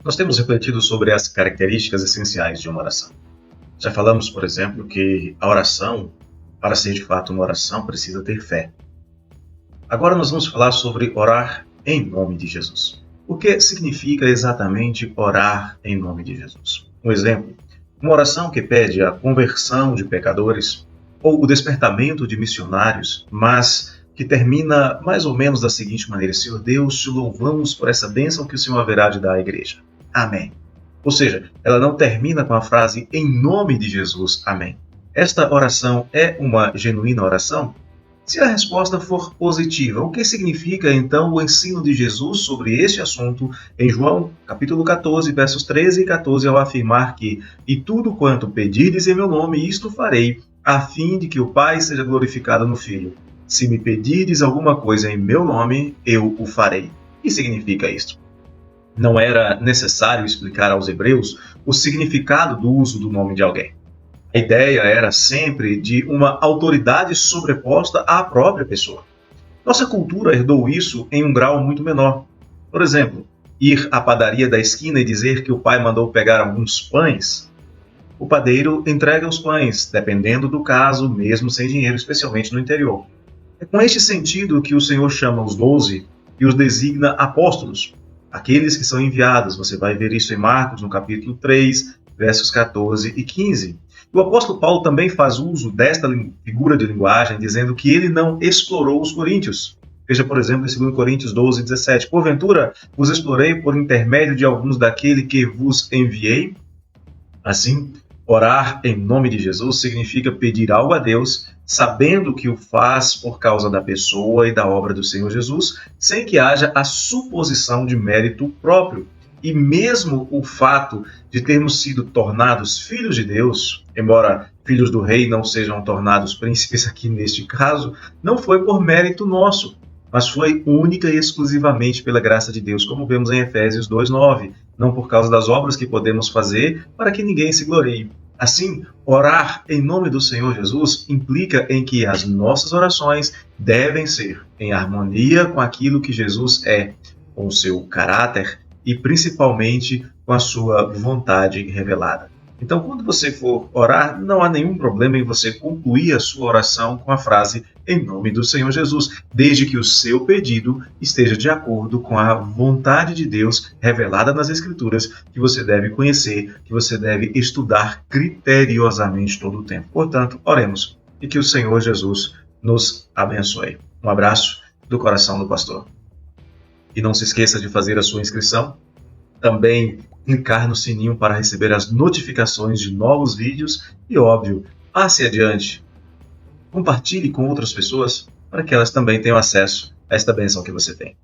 Nós temos refletido sobre as características essenciais de uma oração. Já falamos, por exemplo, que a oração, para ser de fato uma oração, precisa ter fé. Agora nós vamos falar sobre orar em nome de Jesus. O que significa exatamente orar em nome de Jesus? Um exemplo, uma oração que pede a conversão de pecadores ou o despertamento de missionários, mas que termina mais ou menos da seguinte maneira: Senhor Deus, te louvamos por essa bênção que o Senhor haverá de dar à igreja. Amém. Ou seja, ela não termina com a frase em nome de Jesus, amém. Esta oração é uma genuína oração? Se a resposta for positiva, o que significa então o ensino de Jesus sobre este assunto em João, capítulo 14, versos 13 e 14, ao afirmar que "E tudo quanto pedirdes em meu nome, isto farei, a fim de que o Pai seja glorificado no Filho. Se me pedirdes alguma coisa em meu nome, eu o farei." O que significa isto? Não era necessário explicar aos hebreus o significado do uso do nome de alguém. A ideia era sempre de uma autoridade sobreposta à própria pessoa. Nossa cultura herdou isso em um grau muito menor. Por exemplo, ir à padaria da esquina e dizer que o pai mandou pegar alguns pães. O padeiro entrega os pães, dependendo do caso, mesmo sem dinheiro, especialmente no interior. É com este sentido que o Senhor chama os 12 e os designa apóstolos, aqueles que são enviados. Você vai ver isso em Marcos, no capítulo 3, versos 14 e 15. O apóstolo Paulo também faz uso desta figura de linguagem, dizendo que ele não explorou os coríntios. Veja, por exemplo, em 2 Coríntios 12, 17. "Porventura vos explorei por intermédio de alguns daquele que vos enviei?" Assim, orar em nome de Jesus significa pedir algo a Deus, sabendo que o faz por causa da pessoa e da obra do Senhor Jesus, sem que haja a suposição de mérito próprio. E mesmo o fato de termos sido tornados filhos de Deus, embora filhos do rei não sejam tornados príncipes aqui neste caso, não foi por mérito nosso, mas foi única e exclusivamente pela graça de Deus, como vemos em Efésios 2:9, não por causa das obras que podemos fazer para que ninguém se glorie. Assim, orar em nome do Senhor Jesus implica em que as nossas orações devem ser em harmonia com aquilo que Jesus é, com o seu caráter e principalmente com a sua vontade revelada. Então, quando você for orar, não há nenhum problema em você concluir a sua oração com a frase "em nome do Senhor Jesus", desde que o seu pedido esteja de acordo com a vontade de Deus revelada nas Escrituras, que você deve conhecer, que você deve estudar criteriosamente todo o tempo. Portanto, oremos e que o Senhor Jesus nos abençoe. Um abraço do coração do pastor. E não se esqueça de fazer a sua inscrição. Também clicar no sininho para receber as notificações de novos vídeos e, óbvio, passe adiante. Compartilhe com outras pessoas para que elas também tenham acesso a esta bênção que você tem.